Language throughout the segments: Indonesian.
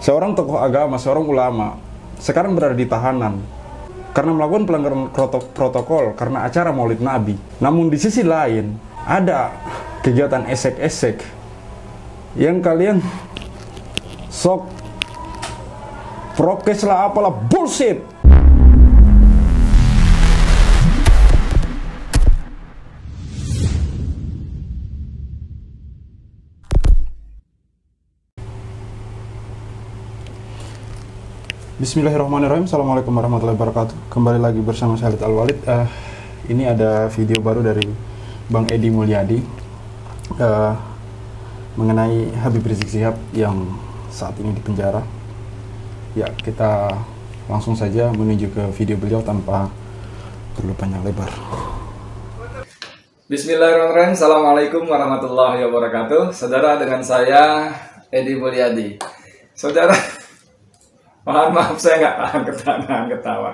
seorang tokoh agama, seorang ulama, sekarang berada di tahanan karena melakukan pelanggaran protokol karena acara Maulid Nabi. Namun di sisi lain, ada kegiatan esek-esek yang kalian sok prokes lah apalah bullshit. Bismillahirrahmanirrahim. Assalamualaikum warahmatullahi wabarakatuh. Kembali lagi bersama saya Khalid Al-Walid. Ini ada video baru dari Bang Edi Mulyadi mengenai Habib Rizik Syihab yang saat ini di penjara. Ya, kita langsung saja menuju ke video beliau tanpa perlu panjang lebar. Bismillahirrahmanirrahim. Assalamualaikum warahmatullahi wabarakatuh. Saudara, dengan saya Edi Mulyadi. Saudara, mohon maaf saya nggak tahan ketawa.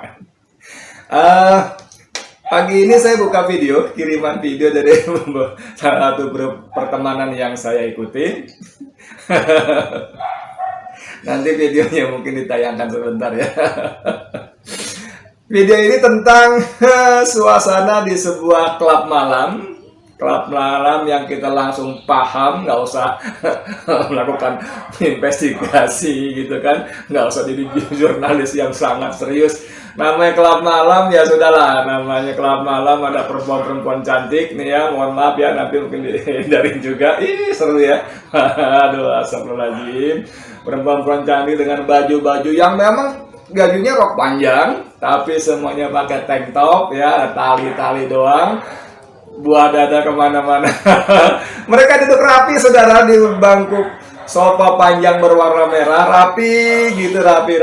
Pagi ini saya buka video, kiriman video dari salah satu grup pertemanan yang saya ikuti. Nanti videonya mungkin ditayangkan sebentar ya. Video ini tentang suasana di sebuah klub malam yang kita langsung paham, nggak usah melakukan investigasi gitu kan, nggak usah jadi jurnalis yang sangat serius. Namanya klub malam ya sudahlah, namanya klub malam, ada perempuan-perempuan cantik nih ya, mohon maaf ya nanti mungkin dihindarin juga. Ih seru ya. Aduh, astagfirullahaladzim. Perempuan-perempuan cantik dengan baju-baju yang memang bajunya rok panjang, tapi semuanya pakai tank top ya, tali-tali doang, buah dada kemana-mana. Mereka duduk rapi saudara di bangku sofa panjang berwarna merah, rapi gitu, rapi.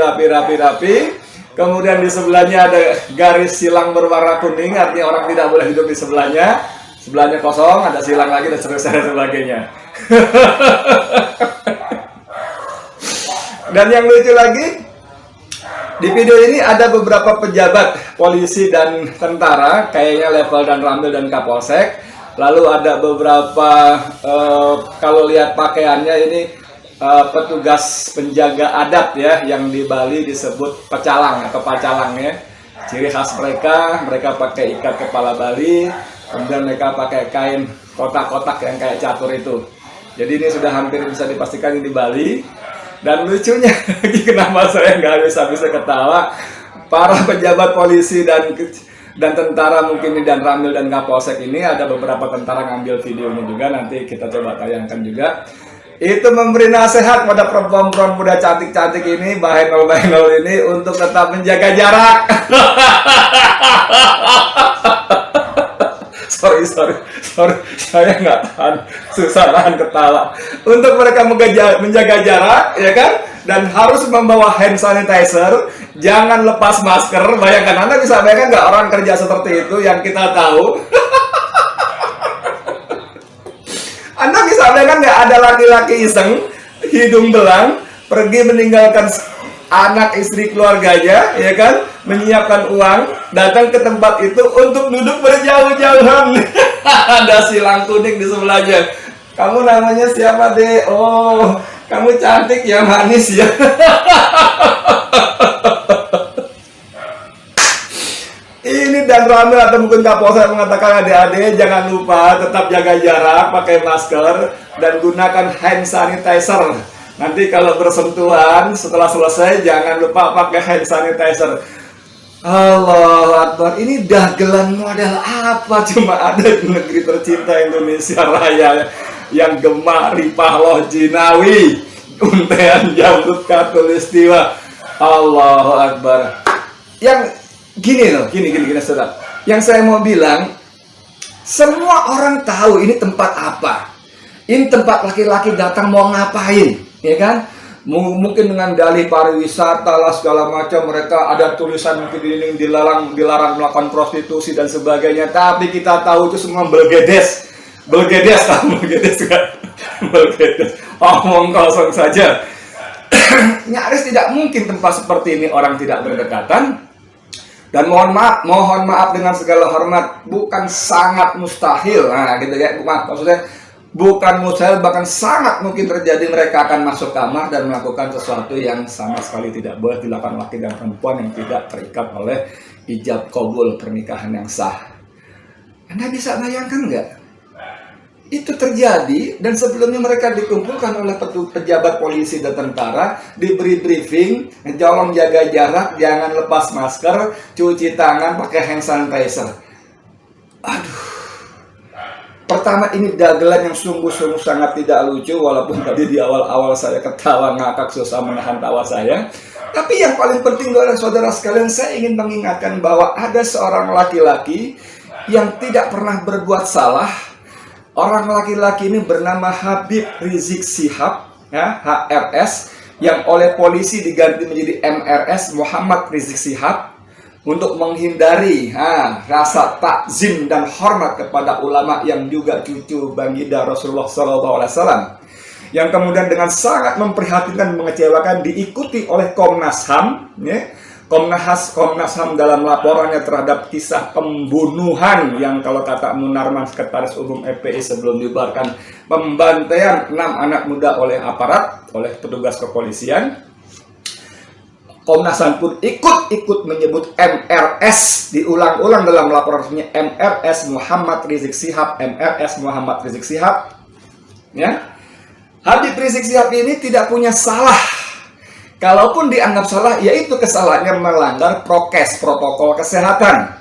Kemudian di sebelahnya ada garis silang berwarna kuning, artinya orang tidak boleh duduk di sebelahnya. Sebelahnya kosong, ada silang lagi dan sebagainya. Dan yang lucu lagi, di video ini ada beberapa pejabat polisi dan tentara, kayaknya level dan ramil dan kapolsek. Lalu ada beberapa, kalau lihat pakaiannya ini petugas penjaga adat ya, yang di Bali disebut pecalang atau pacalang ya. Ciri khas mereka pakai ikat kepala Bali, kemudian mereka pakai kain kotak-kotak yang kayak catur itu. Jadi ini sudah hampir bisa dipastikan ini di Bali. Dan lucunya lagi, kenapa saya nggak bisa ketawa, para pejabat polisi dan tentara mungkin dan ramil dan kapolsek ini, ada beberapa tentara ngambil videonya juga, nanti kita coba tayangkan juga. Itu memberi nasihat pada perempuan-perempuan muda cantik-cantik ini, bahenol ini, untuk tetap menjaga jarak. Sorry, saya nggak tahan, susah nahan ketawa. Untuk mereka menjaga jarak, ya kan, dan harus membawa hand sanitizer, jangan lepas masker. Bayangkan, Anda bisa bayangkan nggak orang kerja seperti itu yang kita tahu? Anda bisa bayangkan nggak ada laki-laki iseng, hidung belang, pergi meninggalkan anak istri keluarganya, ya kan, menyiapkan uang, datang ke tempat itu untuk duduk berjauh-jauhan. Ada silang kuning di sebelahnya. Kamu namanya siapa deh? Oh, kamu cantik ya, manis ya. Ini dan ramil atau mungkin kapolsek mengatakan, adik-adik jangan lupa tetap jaga jarak, pakai masker, dan gunakan hand sanitizer. Nanti kalau bersentuhan setelah selesai jangan lupa pakai hand sanitizer. Allahu Akbar, ini dagelan model apa cuma ada di negeri tercinta Indonesia Raya yang gemar ripah loh jinawi, untean jambut katulistiwa. Allahu Akbar. Yang gini saudara, yang saya mau bilang, semua orang tahu ini tempat apa. Ini tempat laki-laki datang mau ngapain, ya kan? Mungkin dengan dalih pariwisata lah segala macam, mereka ada tulisan mungkin di dinding dilarang melakukan prostitusi dan sebagainya. Tapi kita tahu itu semua belgedes kan? Belgedes, omong kosong saja. Nyaris tidak mungkin tempat seperti ini orang tidak berdekatan. Dan mohon maaf dengan segala hormat, bukan sangat mustahil, nah gitu ya, maksudnya Bukan mustahil, bahkan sangat mungkin terjadi mereka akan masuk kamar dan melakukan sesuatu yang sama sekali tidak boleh dilakukan laki dan perempuan yang tidak terikat oleh ijab kabul pernikahan yang sah. Anda bisa bayangkan nggak? Itu terjadi, dan sebelumnya mereka dikumpulkan oleh pejabat polisi dan tentara, diberi briefing, tolong jaga jarak, jangan lepas masker, cuci tangan, pakai hand sanitizer. Aduh. Pertama, ini dagelan yang sungguh-sungguh sangat tidak lucu, walaupun tadi di awal-awal saya ketawa ngakak, susah menahan tawa saya. Tapi yang paling penting adalah, saudara sekalian, saya ingin mengingatkan bahwa ada seorang laki-laki yang tidak pernah berbuat salah. Orang laki-laki ini bernama Habib Rizik Syihab, ya, HRS, yang oleh polisi diganti menjadi MRS, Muhammad Rizik Syihab, untuk menghindari rasa takzim dan hormat kepada ulama yang juga cucu baginda Rasulullah SAW, yang kemudian dengan sangat memprihatinkan, mengecewakan, diikuti oleh Komnas HAM, ya. Komnas HAM dalam laporannya terhadap kisah pembunuhan yang kalau kata Munarman, Sekretaris Umum FPI sebelum dibubarkan, pembantaian 6 anak muda oleh aparat, oleh petugas kepolisian. Komnas HAM pun ikut menyebut MRS, diulang-ulang dalam laporannya, MRS Muhammad Rizik Syihab, MRS Muhammad Rizik Syihab. Ya. Habib Rizik Syihab ini tidak punya salah. Kalaupun dianggap salah, yaitu kesalahannya melanggar prokes, protokol kesehatan.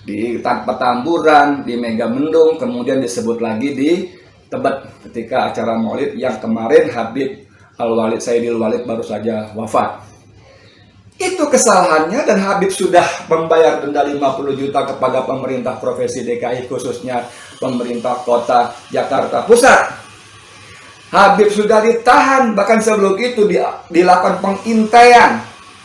Di Petamburan, di Megamendung, kemudian disebut lagi di Tebet ketika acara Maulid yang kemarin Habib Al-Walid Sayyidil Walid baru saja wafat. Itu kesalahannya, dan Habib sudah membayar denda 50 juta kepada pemerintah Provinsi DKI, khususnya pemerintah Kota Jakarta Pusat. Habib sudah ditahan, bahkan sebelum itu dilakukan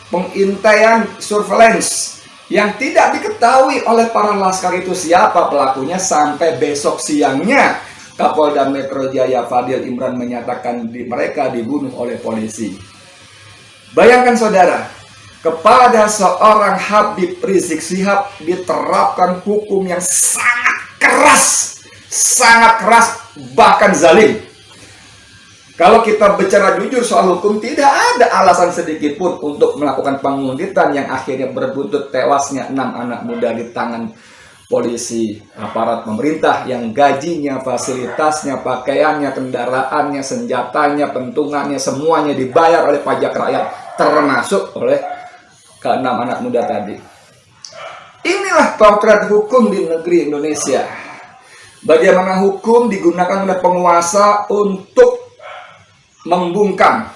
pengintaian surveillance yang tidak diketahui oleh para laskar itu siapa pelakunya, sampai besok siangnya Kapolda Metro Jaya Fadil Imran menyatakan mereka dibunuh oleh polisi. Bayangkan saudara, kepada seorang Habib Rizik Syihab diterapkan hukum yang sangat keras, bahkan zalim. Kalau kita bicara jujur soal hukum, tidak ada alasan sedikit pun untuk melakukan penguntitan yang akhirnya berbuntut tewasnya 6 anak muda di tangan polisi, aparat pemerintah yang gajinya, fasilitasnya, pakaiannya, kendaraannya, senjatanya, pentungannya, semuanya dibayar oleh pajak rakyat, termasuk oleh ke-6 anak muda tadi. Inilah potret hukum di negeri Indonesia. Bagaimana hukum digunakan oleh penguasa untuk membungkam,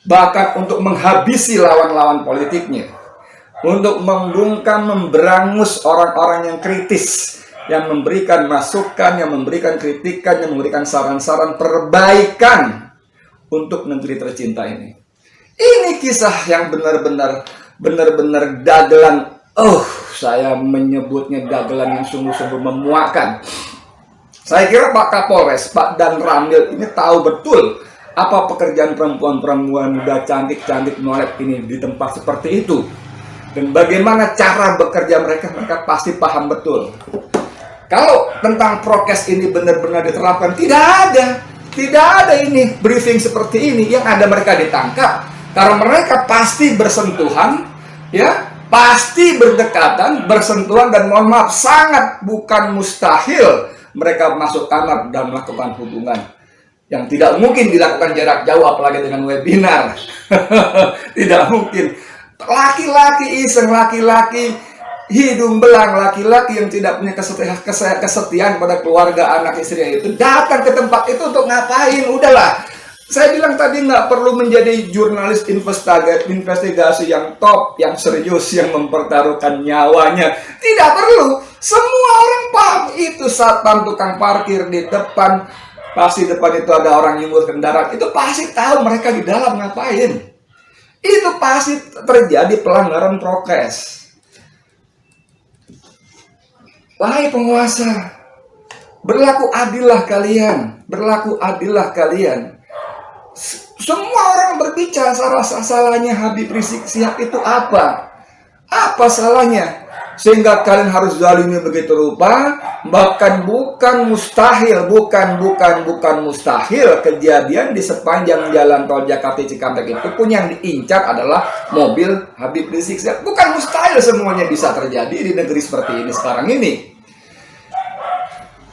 bahkan untuk menghabisi lawan-lawan politiknya, untuk membungkam, memberangus orang-orang yang kritis, yang memberikan masukan, yang memberikan kritikan, yang memberikan saran-saran perbaikan untuk negeri tercinta ini. Ini kisah yang benar-benar dagelan. Saya menyebutnya dagelan yang sungguh-sungguh memuakkan. Saya kira Pak Kapolres, Pak Dan Ramil ini tahu betul apa pekerjaan perempuan-perempuan muda cantik-cantik nolep ini di tempat seperti itu, dan bagaimana cara bekerja mereka pasti paham betul. Kalau tentang prokes ini benar-benar diterapkan, tidak ada ini briefing seperti ini. Yang ada mereka ditangkap karena mereka pasti bersentuhan, ya, pasti berdekatan, bersentuhan, dan mohon maaf, sangat bukan mustahil mereka masuk kamar dan melakukan hubungan yang tidak mungkin dilakukan jarak jauh, apalagi dengan webinar. Tidak mungkin. Laki-laki iseng, laki-laki hidung belang, laki-laki yang tidak punya kesetiaan pada keluarga, anak istrinya itu datang ke tempat itu untuk ngapain? Udahlah. Saya bilang tadi, nggak perlu menjadi jurnalis investigasi yang top, yang serius, yang mempertaruhkan nyawanya. Tidak perlu. Semua orang paham itu. Satpam tukang parkir di depan, pasti depan itu ada orang yang kendaraan, itu pasti tahu mereka di dalam ngapain. Itu pasti terjadi pelanggaran prokes. Wahai penguasa, berlaku adillah kalian, berlaku adillah kalian. Semua orang berbicara salahnya Habib Rizik Syihab itu apa? Apa salahnya? sehingga kalian harus zalimi begitu rupa. Bahkan bukan mustahil kejadian di sepanjang jalan tol Jakarta Cikampek itu pun yang diincar adalah mobil Habib Rizik Syihab. Bukan mustahil semuanya bisa terjadi di negeri seperti ini sekarang ini.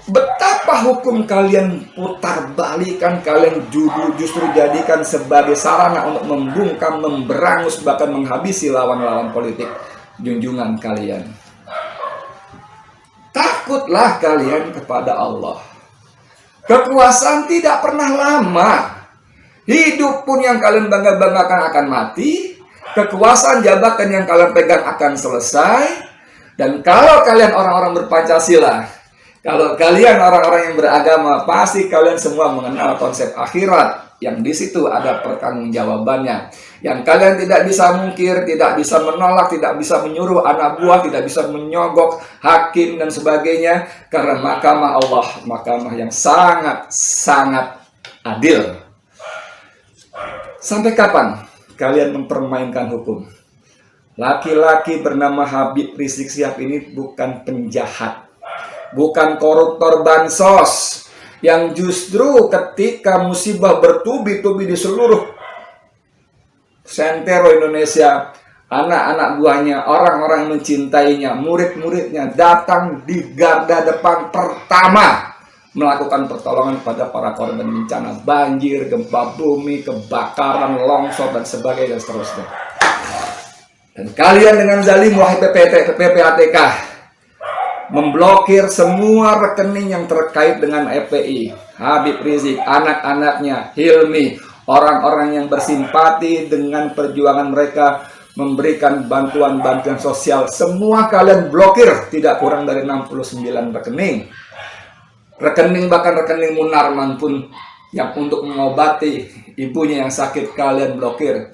Betapa hukum kalian putar balikan, kalian justru jadikan sebagai sarana untuk membungkam, memberangus, bahkan menghabisi lawan-lawan politik junjungan kalian. Takutlah kalian kepada Allah. Kekuasaan tidak pernah lama. Hidup pun yang kalian bangga-banggakan akan mati. Kekuasaan jabatan yang kalian pegang akan selesai. Dan kalau kalian orang-orang berpancasila, kalau kalian orang-orang yang beragama, pasti kalian semua mengenal konsep akhirat, yang di situ ada pertanggungjawabannya, yang kalian tidak bisa mungkir, tidak bisa menolak, tidak bisa menyuruh anak buah, tidak bisa menyogok hakim dan sebagainya, karena mahkamah Allah, mahkamah yang sangat-sangat adil. Sampai kapan kalian mempermainkan hukum? Laki-laki bernama Habib Rizik Syihab ini bukan penjahat, bukan koruptor bansos, yang justru ketika musibah bertubi-tubi di seluruh sentero Indonesia, anak-anak buahnya, orang-orang mencintainya, murid-muridnya datang di garda depan pertama melakukan pertolongan pada para korban bencana banjir, gempa bumi, kebakaran, longsor, dan sebagainya dan seterusnya. Dan kalian dengan zalim wahai PPATK memblokir semua rekening yang terkait dengan FPI, Habib Rizik, anak-anaknya, Hilmi, orang-orang yang bersimpati dengan perjuangan mereka memberikan bantuan-bantuan sosial. Semua kalian blokir, tidak kurang dari 69 rekening. Bahkan rekening Munarman pun yang untuk mengobati ibunya yang sakit kalian blokir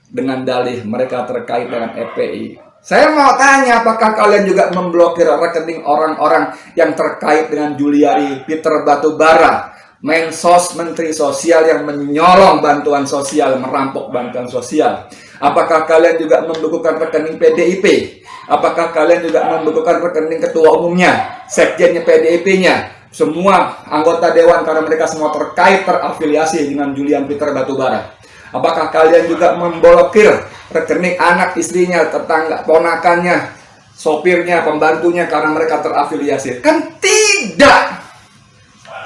dengan dalih mereka terkait dengan FPI. Saya mau tanya, apakah kalian juga memblokir rekening orang-orang yang terkait dengan Juliari Peter Batubara, Mensos Menteri Sosial yang menyolong bantuan sosial, merampok bantuan sosial? Apakah kalian juga membekukan rekening PDIP? Apakah kalian juga membekukan rekening ketua umumnya, sekjennya PDIP-nya, semua anggota dewan, karena mereka semua terafiliasi dengan Julian Peter Batubara? Apakah kalian juga memblokir rekening anak, istrinya, tetangga, ponakannya, sopirnya, pembantunya, karena mereka terafiliasi? Kan tidak.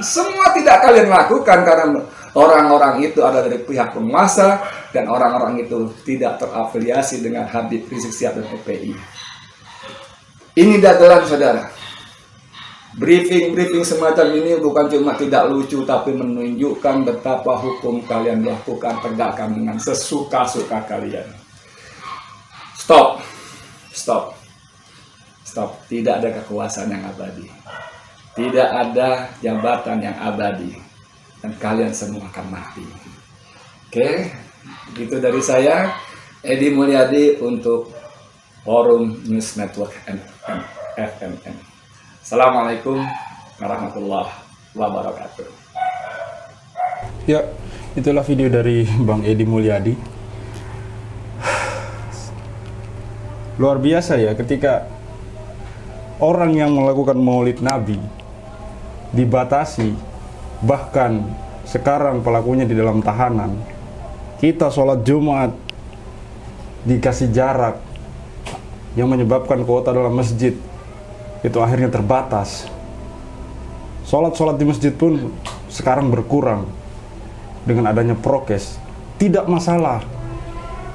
Semua tidak kalian lakukan karena orang-orang itu ada dari pihak penguasa dan orang-orang itu tidak terafiliasi dengan Habib Rizik Syihab dan FPI. Ini dagelan, saudara. Briefing semacam ini bukan cuma tidak lucu, tapi menunjukkan betapa hukum kalian lakukan, tegakkan dengan sesuka-suka kalian. Stop. Tidak ada kekuasaan yang abadi. Tidak ada jabatan yang abadi. Dan kalian semua akan mati. Oke, itu dari saya, Edi Mulyadi, untuk Forum News Network FMN. Assalamualaikum warahmatullahi wabarakatuh. Ya, itulah video dari Bang Edi Mulyadi. Luar biasa ya, ketika orang yang melakukan maulid Nabi dibatasi, bahkan sekarang pelakunya di dalam tahanan. Kita sholat Jumat dikasih jarak yang menyebabkan kuota dalam masjid itu akhirnya terbatas. Sholat di masjid pun sekarang berkurang dengan adanya prokes. Tidak masalah,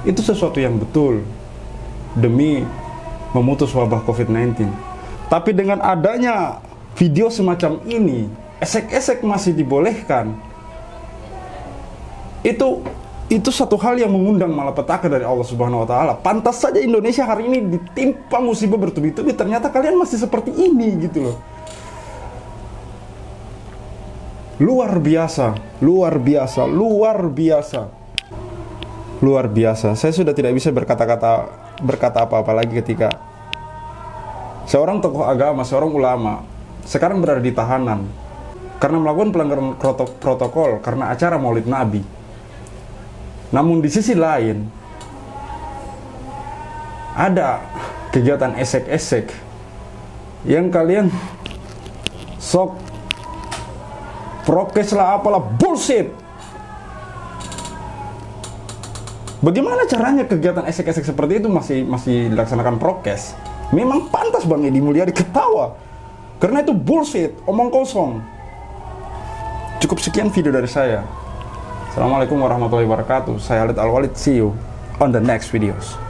itu sesuatu yang betul demi memutus wabah COVID-19. Tapi dengan adanya video semacam ini, esek-esek masih dibolehkan. Itu satu hal yang mengundang malapetaka dari Allah Subhanahu wa taala. Pantas saja Indonesia hari ini ditimpa musibah bertubi-tubi, ternyata kalian masih seperti ini gitu loh. Luar biasa. Saya sudah tidak bisa berkata apa-apa lagi ketika seorang tokoh agama, seorang ulama sekarang berada di tahanan karena melakukan pelanggaran protokol karena acara Maulid Nabi. Namun di sisi lain ada kegiatan esek-esek yang kalian sok prokes lah apalah, bullshit. Bagaimana caranya kegiatan esek-esek seperti itu masih dilaksanakan prokes? Memang pantas Bang Edi Mulyadi ketawa, karena itu bullshit, omong kosong. Cukup sekian video dari saya. Assalamualaikum warahmatullahi wabarakatuh. Saya Khalid Al Walid. See you on the next videos.